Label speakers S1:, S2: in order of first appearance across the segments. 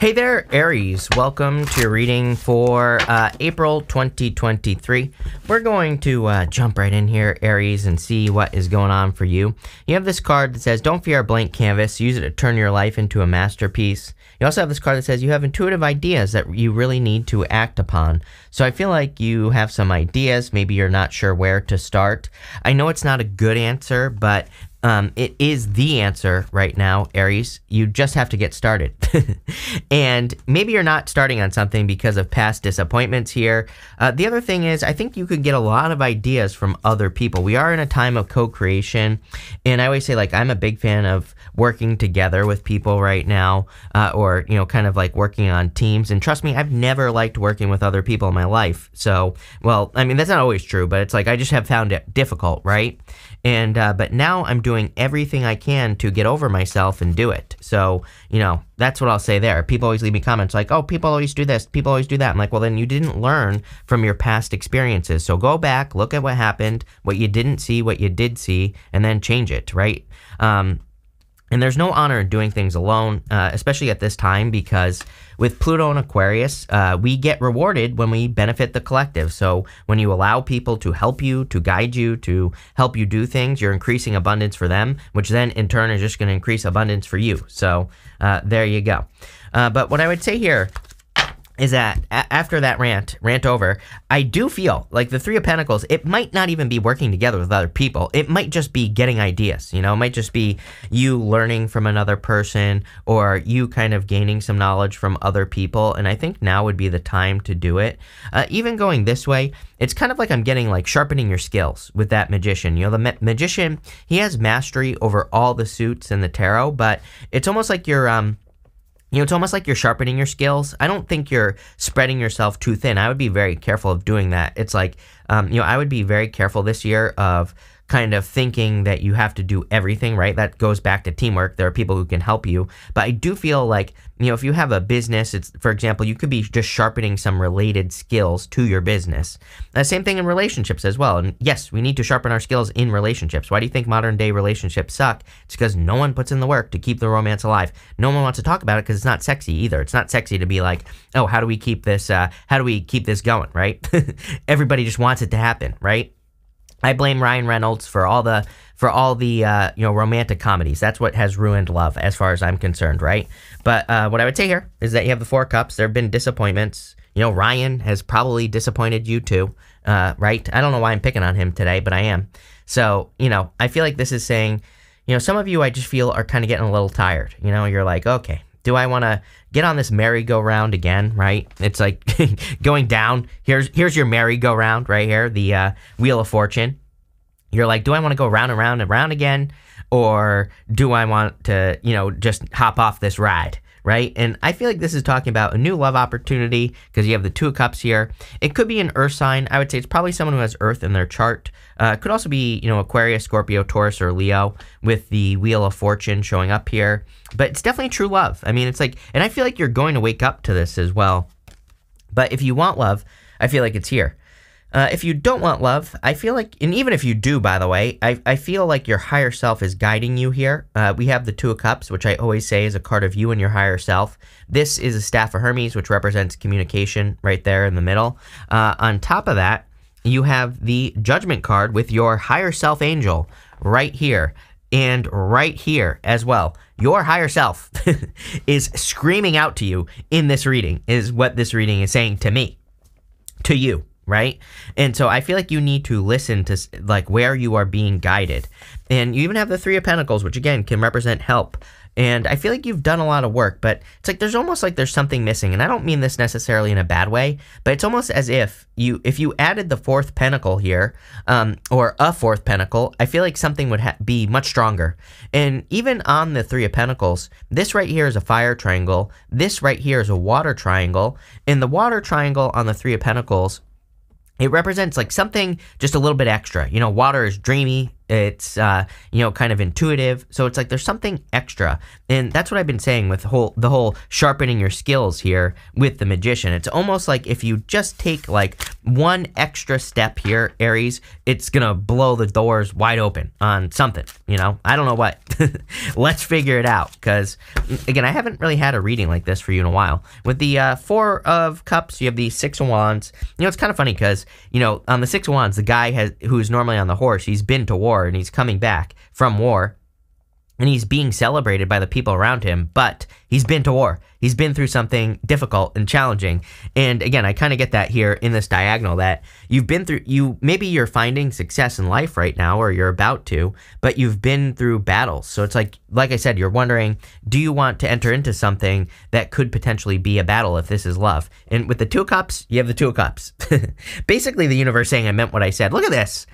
S1: Hey there, Aries. Welcome to your reading for April 2023. We're going to jump right in here, Aries, and see what is going on for you. You have this card that says, don't fear a blank canvas. Use it to turn your life into a masterpiece. You also have this card that says you have intuitive ideas that you really need to act upon. So I feel like you have some ideas. Maybe you're not sure where to start. I know it's not a good answer, but it is the answer right now, Aries. You just have to get started. And maybe you're not starting on something because of past disappointments here. The other thing is, I think you could get a lot of ideas from other people. We are in a time of co-creation. And I always say, like, I'm a big fan of working together with people right now, or, you know, kind of like working on teams. And trust me, I've never liked working with other people in my life. So, well, I mean, that's not always true, but it's like I just have found it difficult, right? And but now I'm doing everything I can to get over myself and do it. So, you know, that's what I'll say there. People always leave me comments like, oh, people always do this, people always do that. I'm like, well, then you didn't learn from your past experiences. So go back, look at what happened, what you didn't see, what you did see, and then change it, right? And there's no honor in doing things alone, especially at this time, because with Pluto and Aquarius, we get rewarded when we benefit the collective. So when you allow people to help you, to guide you, to help you do things, you're increasing abundance for them, which then in turn is just going to increase abundance for you. So there you go. But what I would say here is that after that rant over, I do feel like the Three of Pentacles, it might not even be working together with other people. It might just be getting ideas, you know, it might just be you learning from another person or you kind of gaining some knowledge from other people. And I think now would be the time to do it. Even going this way, it's kind of like I'm getting like sharpening your skills with that Magician. You know, the Magician, he has mastery over all the suits in the tarot, but it's almost like you're, you know, it's almost like you're sharpening your skills. I don't think you're spreading yourself too thin. I would be very careful of doing that. It's like, you know, I would be very careful this year of kind of thinking that you have to do everything, right? That goes back to teamwork. There are people who can help you. But I do feel like, you know, if you have a business, it's, for example, you could be just sharpening some related skills to your business. Same thing in relationships as well. And yes, we need to sharpen our skills in relationships. Why do you think modern day relationships suck? It's because no one puts in the work to keep the romance alive. No one wants to talk about it because it's not sexy either. It's not sexy to be like, oh, how do we keep this going, right? Everybody just wants it to happen, right? I blame Ryan Reynolds for all the you know, romantic comedies. That's what has ruined love, as far as I'm concerned, right? But what I would say here is that you have the Four of Cups. There have been disappointments. You know, Ryan has probably disappointed you too, right? I don't know why I'm picking on him today, but I am. So, you know, I feel like this is saying, you know, some of you I just feel are kind of getting a little tired. You know, you're like, okay, do I want to get on this merry-go-round again, right? It's like going down. Here's your merry-go-round right here, the Wheel of Fortune. You're like, do I want to go round and round and round again? Or do I want to, you know, just hop off this ride, right? And I feel like this is talking about a new love opportunity because you have the Two of Cups here. It could be an earth sign. I would say it's probably someone who has earth in their chart. It could also be, you know, Aquarius, Scorpio, Taurus, or Leo with the Wheel of Fortune showing up here. But it's definitely true love. I mean, it's like, and I feel like you're going to wake up to this as well. But if you want love, I feel like it's here. If you don't want love, I feel like, and even if you do, by the way, I feel like your higher self is guiding you here. We have the Two of Cups, which I always say is a card of you and your higher self. This is a Staff of Hermes, which represents communication right there in the middle. On top of that, you have the Judgment card with your higher self angel right here and right here as well. Your higher self is screaming out to you in this reading, is what this reading is saying to me, to you. Right? And so I feel like you need to listen to like where you are being guided. And you even have the Three of Pentacles, which again can represent help. And I feel like you've done a lot of work, but it's like there's almost like there's something missing. And I don't mean this necessarily in a bad way, but it's almost as if you added the fourth pentacle here, or a fourth pentacle, I feel like something would be much stronger. And even on the Three of Pentacles, this right here is a fire triangle. This right here is a water triangle. And the water triangle on the Three of Pentacles, it represents like something just a little bit extra. You know, water is dreamy, It's kind of intuitive. So it's like there's something extra, and that's what I've been saying with the whole sharpening your skills here with the Magician. It's almost like if you just take like one extra step here, Aries, it's gonna blow the doors wide open on something. I don't know what. Let's figure it out, because again, I haven't really had a reading like this for you in a while. With the Four of Cups, you have the Six of Wands. It's kind of funny because on the Six of Wands, the guy who's normally on the horse, he's been to war and he's coming back from war, and he's being celebrated by the people around him, but he's been to war. He's been through something difficult and challenging. And again, I kind of get that here in this diagonal, that you've been through, maybe you're finding success in life right now, or you're about to, but you've been through battles. So it's like I said, you're wondering, do you want to enter into something that could potentially be a battle if this is love? And with the Two of Cups, you have the Two of Cups. Basically, the universe saying I meant what I said. Look at this.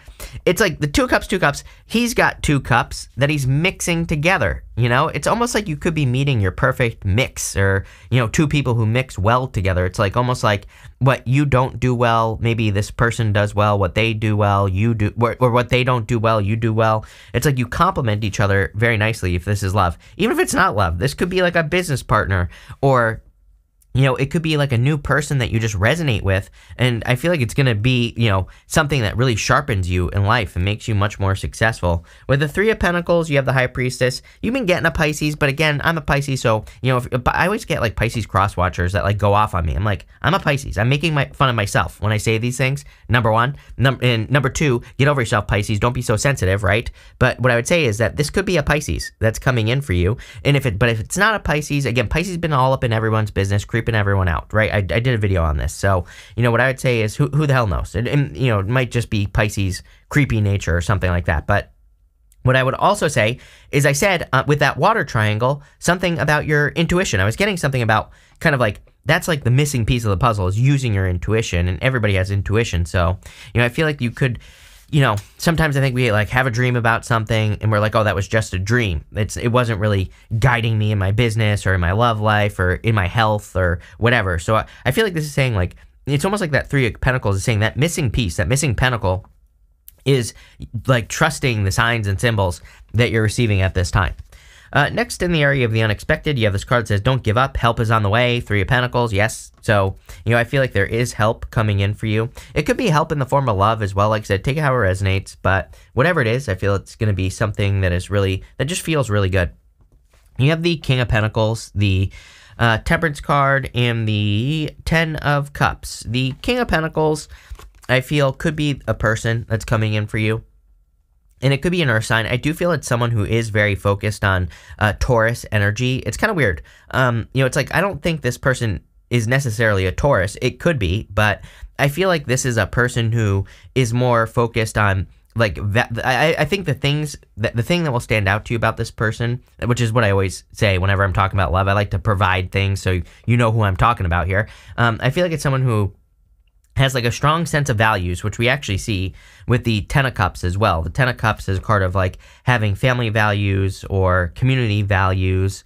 S1: It's like the Two of Cups. He's got two cups that he's mixing together. It's almost like you could be meeting your perfect mix, or, two people who mix well together. It's like almost like what you don't do well, maybe this person does well. What they do well, you do, or what they don't do well, you do well. It's like you complement each other very nicely if this is love. Even if it's not love, this could be like a business partner, or it could be like a new person that you just resonate with, and I feel like it's going to be, something that really sharpens you in life and makes you much more successful. With the Three of Pentacles, you have the High Priestess. You've been getting a Pisces, but again, I'm a Pisces, so, I always get like Pisces cross-watchers that like go off on me. I'm like, I'm a Pisces. I'm making fun of myself when I say these things, number one. And number two, get over yourself, Pisces. Don't be so sensitive, right? But what I would say is that this could be a Pisces that's coming in for you, and if it's not a Pisces, again, Pisces been all up in everyone's business, creeping everyone out, right? I did a video on this. So, what I would say is, who the hell knows? It might just be Pisces creepy nature or something like that. But what I would also say is, I said with that water triangle, something about your intuition. I was getting something about kind of like, that's like the missing piece of the puzzle, is using your intuition, and everybody has intuition. So, I feel like you could, sometimes I think we like have a dream about something and we're like, oh, that was just a dream. It wasn't really guiding me in my business or in my love life or in my health or whatever. So I feel like this is saying, like, it's almost like that Three of Pentacles is saying that missing piece, that missing pentacle is like trusting the signs and symbols that you're receiving at this time. Next, in the area of the unexpected, you have this card that says, don't give up, help is on the way. Three of Pentacles, yes. So, I feel like there is help coming in for you. It could be help in the form of love as well. Like I said, take it how it resonates, but whatever it is, I feel it's going to be something that just feels really good. You have the King of Pentacles, the Temperance card, and the Ten of Cups. The King of Pentacles, I feel, could be a person that's coming in for you. And it could be an earth sign. I do feel it's someone who is very focused on Taurus energy. It's kind of weird. It's like, I don't think this person is necessarily a Taurus. It could be, but I feel like this is a person who is more focused on, like, I think the thing that will stand out to you about this person, which is what I always say whenever I'm talking about love, I like to provide things so you know who I'm talking about here. I feel like it's someone who has like a strong sense of values, which we actually see with the Ten of Cups as well. The Ten of Cups is part of like having family values or community values,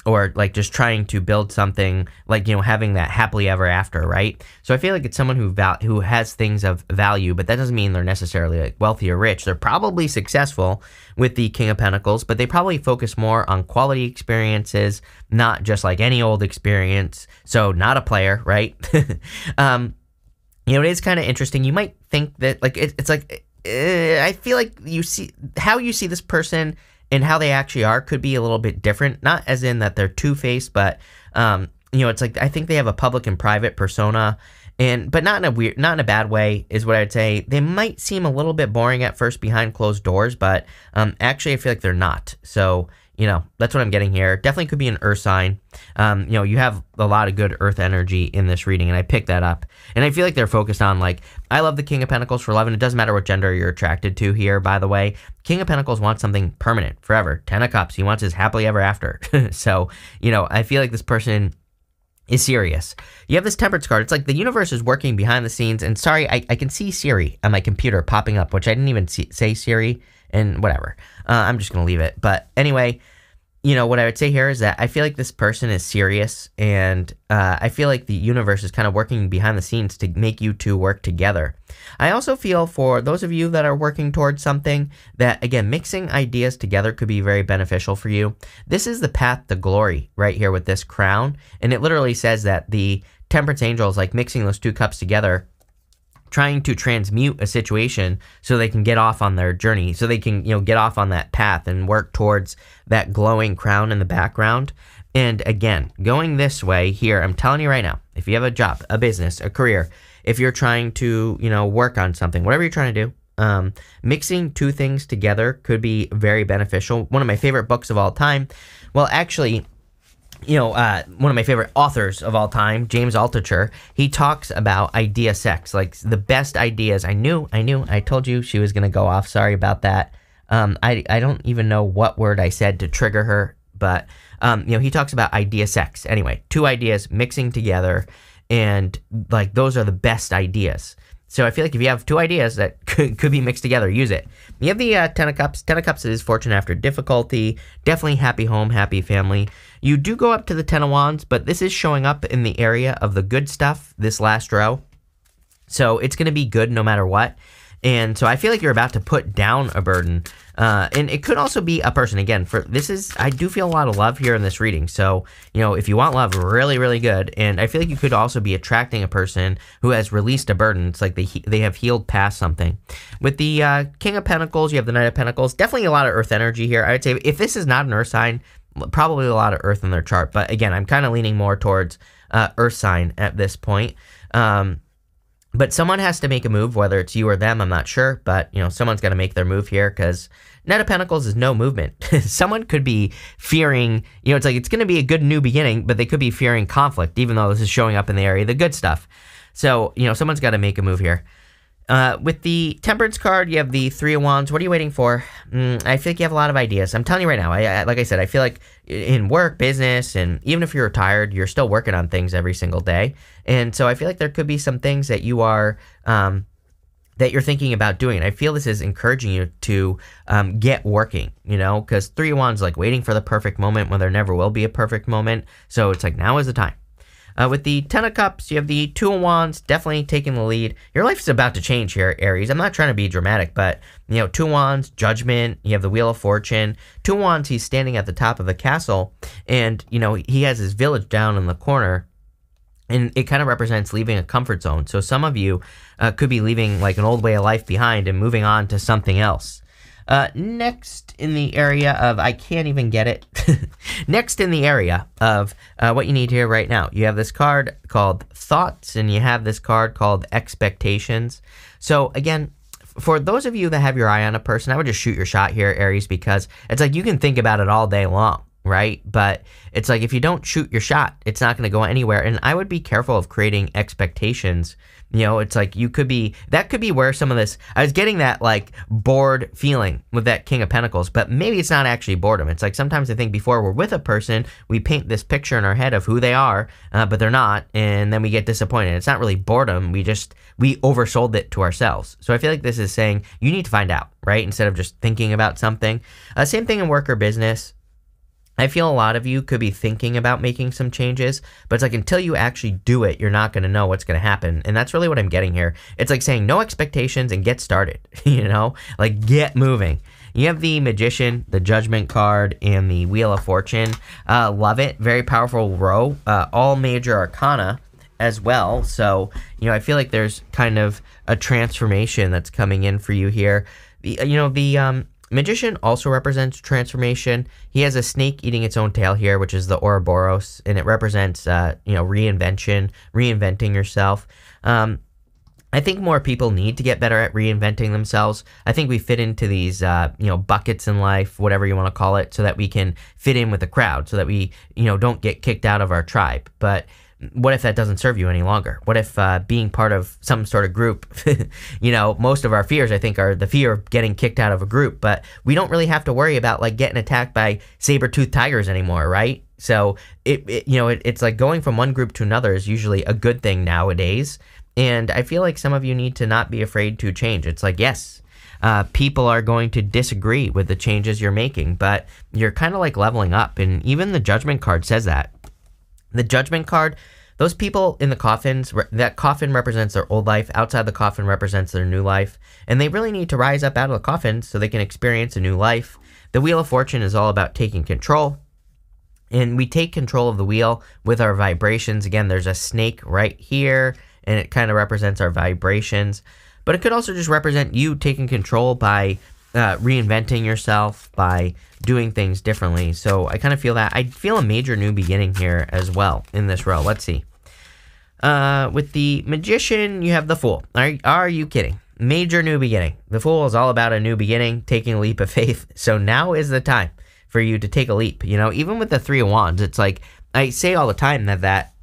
S1: or like just trying to build something, like, having that happily ever after, right? So I feel like it's someone who has things of value, but that doesn't mean they're necessarily like wealthy or rich. They're probably successful with the King of Pentacles, but they probably focus more on quality experiences, not just like any old experience. So not a player, right? It is kind of interesting. You might think that, like, it's like, I feel like you see this person and how they actually are could be a little bit different. Not as in that they're two-faced, but, it's like, I think they have a public and private persona, but not in a bad way, is what I'd say. They might seem a little bit boring at first behind closed doors, but, actually I feel like they're not. So, that's what I'm getting here. Definitely could be an earth sign. You have a lot of good earth energy in this reading, and I picked that up. And I feel like they're focused on, like, I love the King of Pentacles for love, and it doesn't matter what gender you're attracted to here, by the way. King of Pentacles wants something permanent, forever. Ten of Cups, he wants his happily ever after. So, I feel like this person is serious. You have this Temperance card. It's like the universe is working behind the scenes, and sorry, I can see Siri on my computer popping up, which I didn't even say Siri, and whatever. I'm just going to leave it. But anyway, what I would say here is that I feel like this person is serious, and I feel like the universe is kind of working behind the scenes to make you two work together. I also feel for those of you that are working towards something that, again, mixing ideas together could be very beneficial for you. This is the path to glory right here with this crown, and it literally says that the Temperance Angel is like mixing those two cups together, trying to transmute a situation so they can get off on their journey, so they can, get off on that path and work towards that glowing crown in the background. And again, going this way here, I'm telling you right now, if you have a job, a business, a career, if you're trying to, work on something, whatever you're trying to do, mixing two things together could be very beneficial. One of my favorite books of all time, well, actually, one of my favorite authors of all time, James Altucher, he talks about idea sex, like the best ideas. I told you she was going to go off. Sorry about that. I don't even know what word I said to trigger her, but, he talks about idea sex. Anyway, two ideas mixing together, and like those are the best ideas. So I feel like if you have two ideas that could be mixed together, use it. You have the Ten of Cups. Ten of Cups is fortune after difficulty. Definitely happy home, happy family. You do go up to the Ten of Wands, but this is showing up in the area of the good stuff, this last row. So it's going to be good no matter what. And so I feel like you're about to put down a burden. And it could also be a person. Again, I do feel a lot of love here in this reading. So, if you want love, really, really good. And I feel like you could also be attracting a person who has released a burden. It's like they have healed past something. With the King of Pentacles, you have the Knight of Pentacles. Definitely a lot of earth energy here. I would say if this is not an earth sign, probably a lot of earth in their chart. But again, I'm kind of leaning more towards earth sign at this point. But someone has to make a move, whether it's you or them, I'm not sure. But, someone's got to make their move here, because Knight of Pentacles is no movement. Someone could be fearing, it's like it's going to be a good new beginning, but they could be fearing conflict, even though this is showing up in the area of the good stuff. So, someone's got to make a move here. With the Temperance card, you have the Three of Wands. What are you waiting for? I feel like you have a lot of ideas. I'm telling you right now, like I said, I feel like in work, business, and even if you're retired, you're still working on things every single day. And so I feel like there could be some things that you are, that you're thinking about doing. And I feel this is encouraging you to get working, because Three of Wands is like waiting for the perfect moment when there never will be a perfect moment. So it's like, now is the time. With the Ten of Cups, you have the Two of Wands, definitely taking the lead. Your life is about to change here, Aries. I'm not trying to be dramatic, but, Two of Wands, Judgment, you have the Wheel of Fortune. Two of Wands, he's standing at the top of the castle, and, he has his village down in the corner, and it kind of represents leaving a comfort zone. So some of you could be leaving, like, an old way of life behind and moving on to something else. Next in the area of, I can't even get it. Next in the area of what you need here right now, you have this card called Thoughts, and you have this card called Expectations. So again, for those of you that have your eye on a person, I would just shoot your shot here, Aries, because it's like you can think about it all day long, right? But it's like if you don't shoot your shot, it's not going to go anywhere. And I would be careful of creating expectations. It's like that could be where some of this, I was getting that like bored feeling with that King of Pentacles, but maybe it's not actually boredom. It's like sometimes I think before we're with a person, we paint this picture in our head of who they are, but they're not, and then we get disappointed. It's not really boredom. We oversold it to ourselves. So I feel like this is saying you need to find out, right? Instead of just thinking about something. Same thing in work or business. I feel a lot of you could be thinking about making some changes, but it's like until you actually do it, you're not going to know what's going to happen. And that's really what I'm getting here. It's like saying no expectations and get started, like get moving. You have the Magician, the Judgment card, and the Wheel of Fortune. Love it. Very powerful row. All major arcana as well. So, I feel like there's kind of a transformation that's coming in for you here. The Magician also represents transformation. He has a snake eating its own tail here, which is the Ouroboros, and it represents, reinvention, reinventing yourself. I think more people need to get better at reinventing themselves. I think we fit into these, buckets in life, whatever you want to call it, so that we can fit in with the crowd, so that we, don't get kicked out of our tribe. But what if that doesn't serve you any longer? What if being part of some sort of group, most of our fears, I think, are the fear of getting kicked out of a group, but we don't really have to worry about like getting attacked by saber-toothed tigers anymore, right? So it's like going from one group to another is usually a good thing nowadays. And I feel like some of you need to not be afraid to change. It's like, yes, People are going to disagree with the changes you're making, but you're kind of like leveling up. And even the Judgment card says that. The Judgment card, those people in the coffins, that coffin represents their old life. Outside the coffin represents their new life. And they really need to rise up out of the coffin so they can experience a new life. The Wheel of Fortune is all about taking control. And we take control of the wheel with our vibrations. Again, there's a snake right here, and it kind of represents our vibrations. But it could also just represent you taking control by reinventing yourself, by doing things differently. So I kind of feel that. I feel a major new beginning here as well in this row. Let's see. With the Magician, you have the Fool. Are you kidding? Major new beginning. The Fool is all about a new beginning, taking a leap of faith. So now is the time for you to take a leap. You know, even with the Three of Wands, it's like, I say all the time that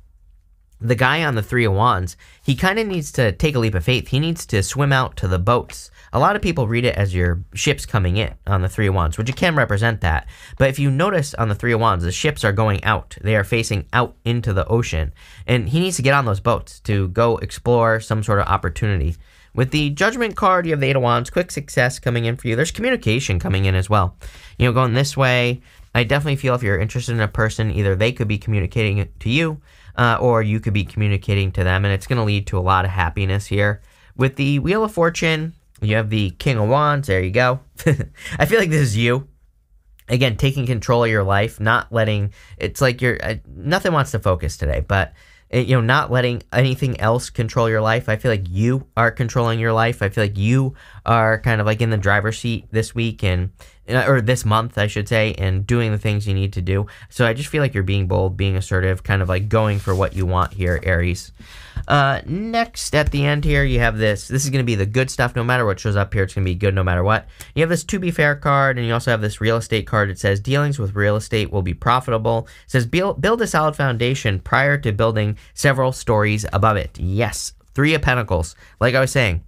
S1: the guy on the Three of Wands, he kind of needs to take a leap of faith. He needs to swim out to the boats. A lot of people read it as your ships coming in on the Three of Wands, which it can represent that. But if you notice on the Three of Wands, the ships are going out. They are facing out into the ocean. And he needs to get on those boats to go explore some sort of opportunity. With the Judgment card, you have the Eight of Wands, quick success coming in for you. There's communication coming in as well. You know, going this way, I definitely feel if you're interested in a person, either they could be communicating it to you, or you could be communicating to them, and it's going to lead to a lot of happiness here. With the Wheel of Fortune, you have the King of Wands. There you go. I feel like this is you. Again, taking control of your life, not letting, it's like you're, nothing wants to focus today, but you know, not letting anything else control your life. I feel like you are controlling your life. I feel like you are kind of like in the driver's seat this week or this month, I should say, and doing the things you need to do. So I just feel like you're being bold, being assertive, kind of like going for what you want here, Aries. Next, at the end here, you have this. This is going to be the good stuff. No matter what shows up here, it's going to be good no matter what. You have this To Be Fair card, and you also have this real estate card. It says, dealings with real estate will be profitable. It says, build a solid foundation prior to building several stories above it. Yes, Three of Pentacles. Like I was saying,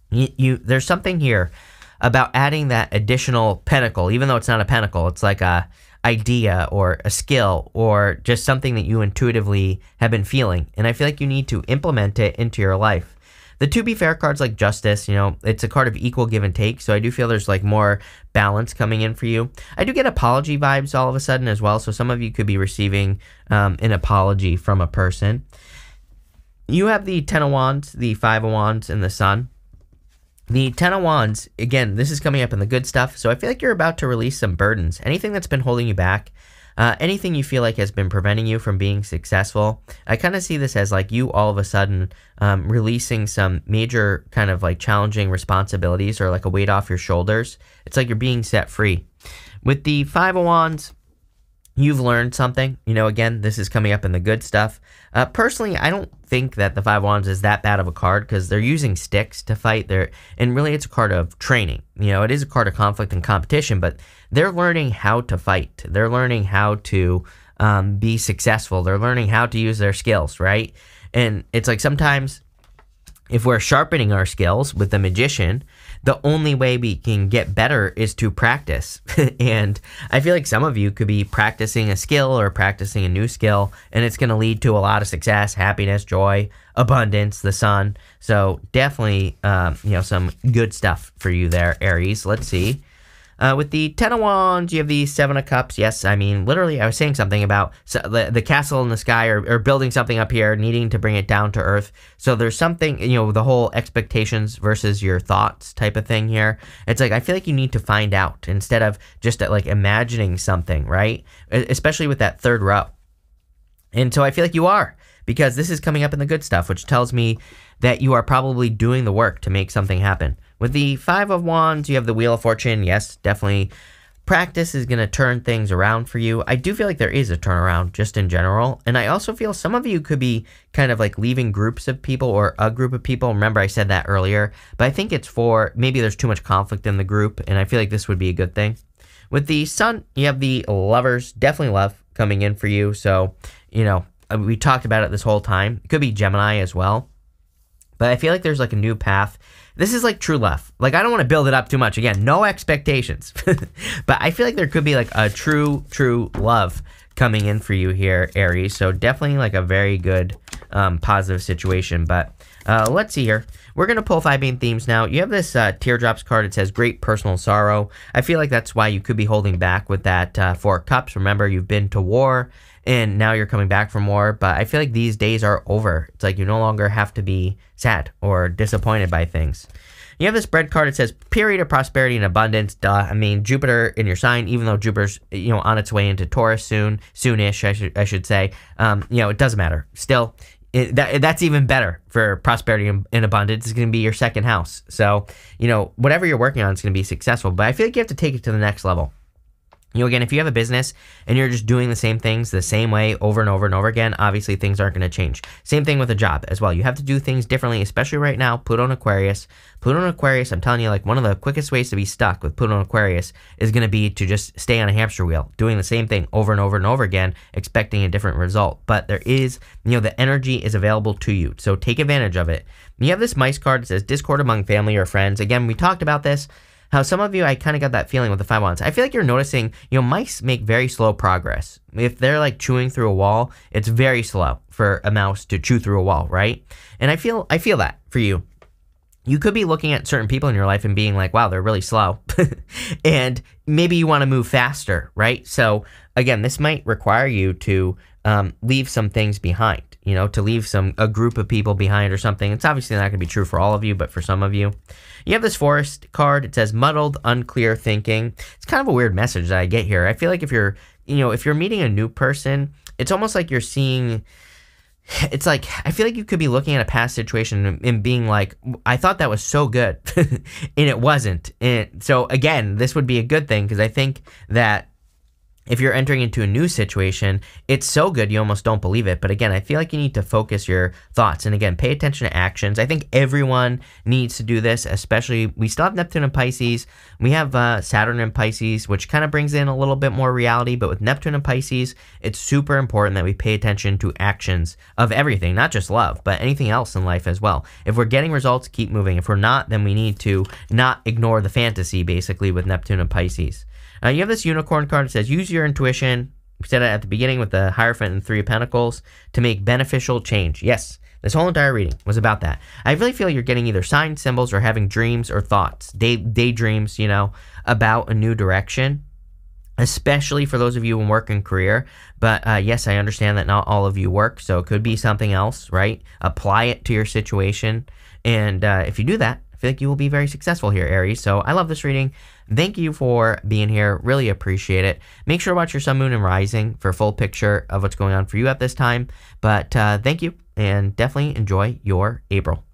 S1: there's something here about adding that additional pentacle, even though it's not a pentacle. It's like a idea or a skill or just something that you intuitively have been feeling. And I feel like you need to implement it into your life. The To Be Fair card's like Justice, you know, it's a card of equal give and take. So I do feel there's like more balance coming in for you. I do get apology vibes all of a sudden as well. So some of you could be receiving an apology from a person. You have the Ten of Wands, the Five of Wands, and the Sun. The Ten of Wands, again, this is coming up in the good stuff, so I feel like you're about to release some burdens. Anything that's been holding you back, anything you feel like has been preventing you from being successful, I kind of see this as like you all of a sudden releasing some major kind of like challenging responsibilities or like a weight off your shoulders. It's like you're being set free. With the Five of Wands, you've learned something. You know, again, this is coming up in the good stuff. Personally, I don't think that the Five of Wands is that bad of a card because they're using sticks to fight. And really, it's a card of training. You know, it is a card of conflict and competition, but they're learning how to fight. They're learning how to be successful. They're learning how to use their skills, right? And it's like sometimes if we're sharpening our skills with the Magician, the only way we can get better is to practice. And I feel like some of you could be practicing a skill or practicing a new skill, and it's going to lead to a lot of success, happiness, joy, abundance, the Sun. So definitely, you know, some good stuff for you there, Aries. Let's see. With the Ten of Wands, you have the Seven of Cups. Yes, I mean, literally, I was saying something about the castle in the sky or building something up here, needing to bring it down to earth. So there's something, you know, the whole expectations versus your thoughts type of thing here. It's like, I feel like you need to find out instead of just like imagining something, right? Especially with that third row. And so I feel like you are, because this is coming up in the good stuff, which tells me that you are probably doing the work to make something happen. With the Five of Wands, you have the Wheel of Fortune. Yes, definitely practice is going to turn things around for you. I do feel like there is a turnaround just in general. And I also feel some of you could be kind of like leaving groups of people or a group of people. Remember, I said that earlier. But I think it's for maybe there's too much conflict in the group. And I feel like this would be a good thing. With the Sun, you have the Lovers. Definitely love coming in for you. So, you know, we talked about it this whole time. It could be Gemini as well. But I feel like there's like a new path. This is like true love. Like, I don't want to build it up too much. Again, no expectations. But I feel like there could be like a true love coming in for you here, Aries. So definitely like a very good positive situation. But Let's see here. We're going to pull 5 main themes now. You have this teardrops card. It says great personal sorrow. I feel like that's why you could be holding back with that 4 cups. Remember, you've been to war and now you're coming back from war. But I feel like these days are over. It's like you no longer have to be sad or disappointed by things. You have this bread card. It says period of prosperity and abundance. Duh. I mean, Jupiter in your sign, even though Jupiter's, on its way into Taurus soonish, I should say. It doesn't matter. Still, that's even better for prosperity and abundance. It's going to be your second house. So, whatever you're working on is going to be successful. But I feel like you have to take it to the next level. Again, if you have a business and you're just doing the same things the same way over and over and over again, obviously things aren't going to change. Same thing with a job as well. You have to do things differently, especially right now. Pluto in Aquarius. Pluto in Aquarius, I'm telling you, like one of the quickest ways to be stuck with Pluto in Aquarius is going to be to just stay on a hamster wheel, doing the same thing over and over and over again, expecting a different result. But there is, the energy is available to you. So take advantage of it. You have this mice card that says discord among family or friends. Again, we talked about this. How some of you, I kind of got that feeling with the 5 wands. I feel like you're noticing, mice make very slow progress. If they're like chewing through a wall, it's very slow for a mouse to chew through a wall, right? And I feel that for you. You could be looking at certain people in your life and being like, wow, they're really slow. And maybe you want to move faster, right? So again, this might require you to leave some things behind, to leave a group of people behind or something. It's obviously not going to be true for all of you, but for some of you. You have this forest card. It says muddled, unclear thinking. It's kind of a weird message that I get here. I feel like if you're meeting a new person, it's almost like you're seeing, it's like, I feel like you could be looking at a past situation and being like, I thought that was so good and it wasn't. And so again, this would be a good thing because I think that if you're entering into a new situation, it's so good you almost don't believe it. But again, I feel like you need to focus your thoughts. And again, pay attention to actions. I think everyone needs to do this, especially we still have Neptune and Pisces. We have Saturn and Pisces, which kind of brings in a little bit more reality. But with Neptune and Pisces, it's super important that we pay attention to actions of everything, not just love, but anything else in life as well. If we're getting results, keep moving. If we're not, then we need to not ignore the fantasy, basically, with Neptune and Pisces. You have this unicorn card that says, use your intuition. We said it at the beginning with the Hierophant and 3 of Pentacles to make beneficial change. Yes, this whole entire reading was about that. I really feel you're getting either signs, symbols, or having dreams or thoughts, daydreams, about a new direction, especially for those of you in work and career. But yes, I understand that not all of you work, so it could be something else, right? Apply it to your situation. And if you do that, I feel like you will be very successful here, Aries. So I love this reading. Thank you for being here. Really appreciate it. Make sure to watch your sun, moon, and rising for a full picture of what's going on for you at this time. But thank you, and definitely enjoy your April.